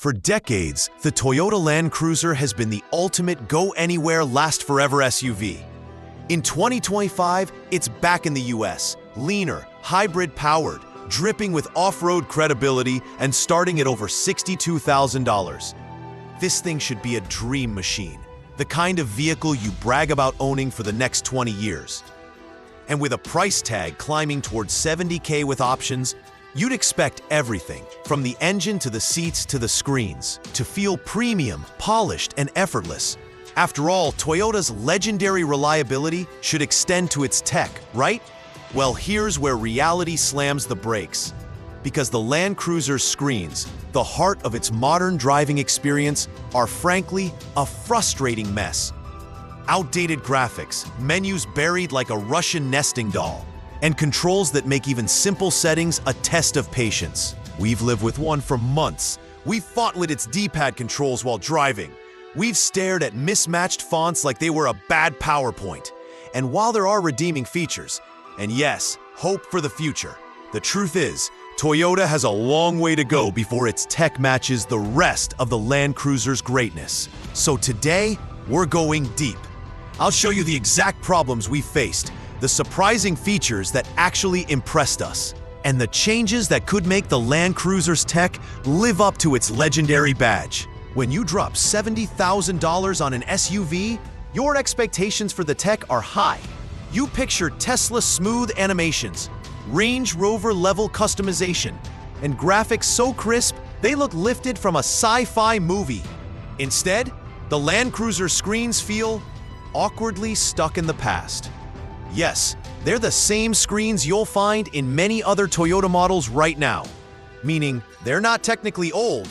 For decades, the Toyota Land Cruiser has been the ultimate go-anywhere, last-forever SUV. In 2025, it's back in the US, leaner, hybrid-powered, dripping with off-road credibility and starting at over $62,000. This thing should be a dream machine, the kind of vehicle you brag about owning for the next 20 years. And with a price tag climbing towards $70K with options, you'd expect everything, from the engine to the seats to the screens, to feel premium, polished, and effortless. After all, Toyota's legendary reliability should extend to its tech, right? Well, here's where reality slams the brakes. Because the Land Cruiser's screens, the heart of its modern driving experience, are frankly a frustrating mess. Outdated graphics, menus buried like a Russian nesting doll, and controls that make even simple settings a test of patience. We've lived with one for months. We've fought with its D-pad controls while driving. We've stared at mismatched fonts like they were a bad PowerPoint. And while there are redeeming features, and yes, hope for the future, the truth is, Toyota has a long way to go before its tech matches the rest of the Land Cruiser's greatness. So today, we're going deep. I'll show you the exact problems we faced, the surprising features that actually impressed us, and the changes that could make the Land Cruiser's tech live up to its legendary badge. When you drop $70,000 on an SUV, your expectations for the tech are high. You picture Tesla's smooth animations, Range Rover-level customization, and graphics so crisp they look lifted from a sci-fi movie. Instead, the Land Cruiser screens feel awkwardly stuck in the past. Yes, they're the same screens you'll find in many other Toyota models right now, meaning they're not technically old,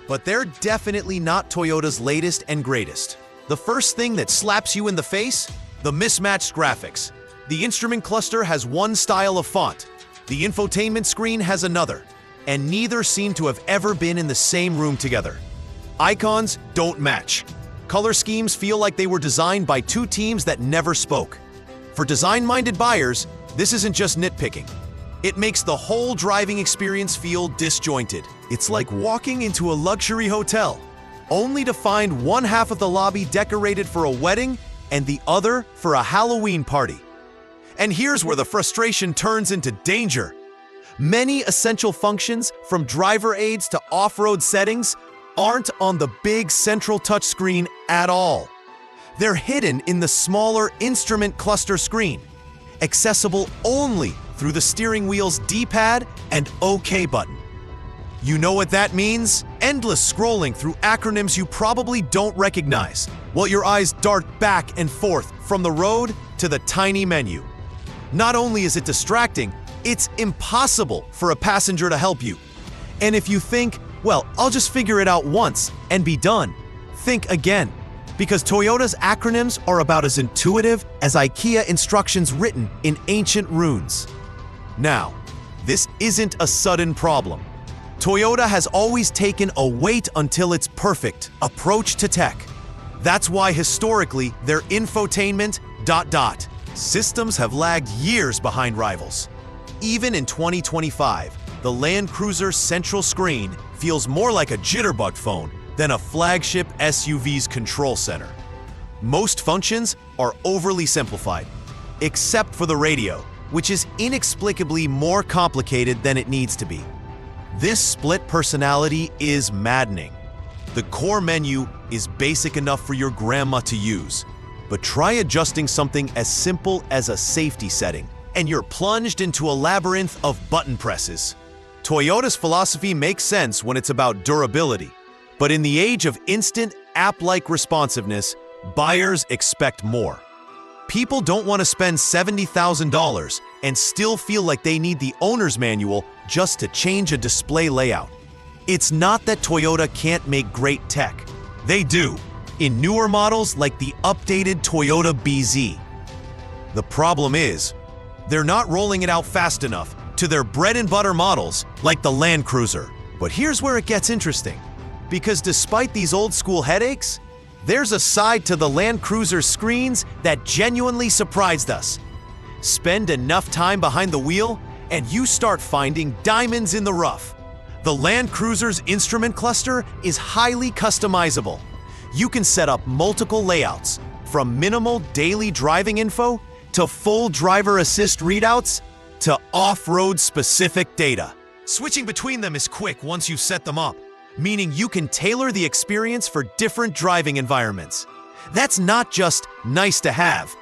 but they're definitely not Toyota's latest and greatest. The first thing that slaps you in the face? The mismatched graphics. The instrument cluster has one style of font, the infotainment screen has another, and neither seem to have ever been in the same room together. Icons don't match. Color schemes feel like they were designed by two teams that never spoke. For design-minded buyers, this isn't just nitpicking. It makes the whole driving experience feel disjointed. It's like walking into a luxury hotel, only to find one half of the lobby decorated for a wedding and the other for a Halloween party. And here's where the frustration turns into danger. Many essential functions, from driver aids to off-road settings, aren't on the big central touchscreen at all. They're hidden in the smaller instrument cluster screen, accessible only through the steering wheel's D-pad and OK button. You know what that means? Endless scrolling through acronyms you probably don't recognize, while your eyes dart back and forth from the road to the tiny menu. Not only is it distracting, it's impossible for a passenger to help you. And if you think, well, I'll just figure it out once and be done, think again. Because Toyota's acronyms are about as intuitive as IKEA instructions written in ancient runes. Now, this isn't a sudden problem. Toyota has always taken a wait until it's perfect approach to tech. That's why historically their infotainment ... systems have lagged years behind rivals. Even in 2025, the Land Cruiser central screen feels more like a jitterbug phone than a flagship SUV's control center. Most functions are overly simplified, except for the radio, which is inexplicably more complicated than it needs to be. This split personality is maddening. The core menu is basic enough for your grandma to use, but try adjusting something as simple as a safety setting, and you're plunged into a labyrinth of button presses. Toyota's philosophy makes sense when it's about durability, but in the age of instant, app-like responsiveness, buyers expect more. People don't want to spend $70,000 and still feel like they need the owner's manual just to change a display layout. It's not that Toyota can't make great tech. They do, in newer models like the updated Toyota BZ. The problem is, they're not rolling it out fast enough to their bread-and-butter models like the Land Cruiser. But here's where it gets interesting. Because despite these old-school headaches, there's a side to the Land Cruiser screens that genuinely surprised us. Spend enough time behind the wheel, and you start finding diamonds in the rough. The Land Cruiser's instrument cluster is highly customizable. You can set up multiple layouts, from minimal daily driving info to full driver assist readouts to off-road specific data. Switching between them is quick once you've set them up, meaning you can tailor the experience for different driving environments. That's not just nice to have.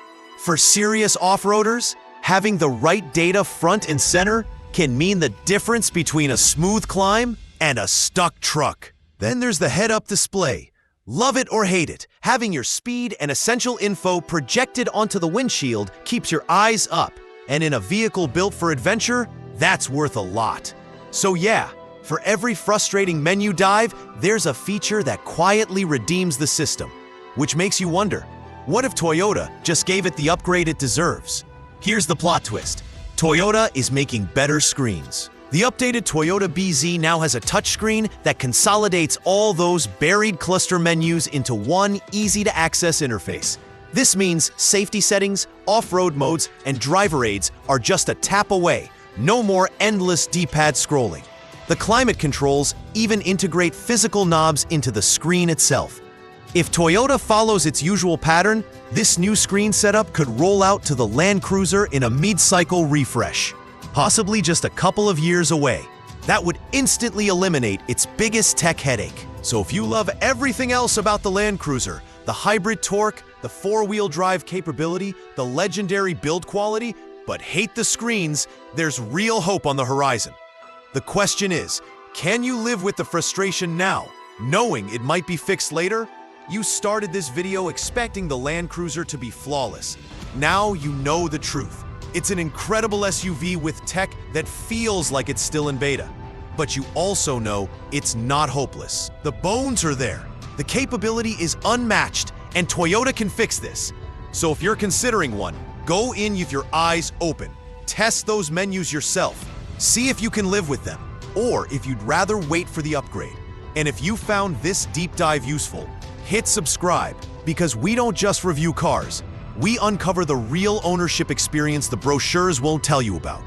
For serious off-roaders, having the right data front and center can mean the difference between a smooth climb and a stuck truck. Then there's the head-up display. Love it or hate it, having your speed and essential info projected onto the windshield keeps your eyes up. And in a vehicle built for adventure, that's worth a lot. So yeah, for every frustrating menu dive, there's a feature that quietly redeems the system. Which makes you wonder, what if Toyota just gave it the upgrade it deserves? Here's the plot twist. Toyota is making better screens. The updated Toyota BZ now has a touchscreen that consolidates all those buried cluster menus into one easy-to-access interface. This means safety settings, off-road modes, and driver aids are just a tap away. No more endless D-pad scrolling. The climate controls even integrate physical knobs into the screen itself. If Toyota follows its usual pattern, this new screen setup could roll out to the Land Cruiser in a mid-cycle refresh, possibly just a couple of years away. That would instantly eliminate its biggest tech headache. So if you love everything else about the Land Cruiser, the hybrid torque, the four-wheel drive capability, the legendary build quality, but hate the screens, there's real hope on the horizon. The question is, can you live with the frustration now, knowing it might be fixed later? You started this video expecting the Land Cruiser to be flawless. Now you know the truth. It's an incredible SUV with tech that feels like it's still in beta. But you also know it's not hopeless. The bones are there. The capability is unmatched, and Toyota can fix this. So if you're considering one, go in with your eyes open. Test those menus yourself. See if you can live with them, or if you'd rather wait for the upgrade. And if you found this deep dive useful, hit subscribe, because we don't just review cars. We uncover the real ownership experience the brochures won't tell you about.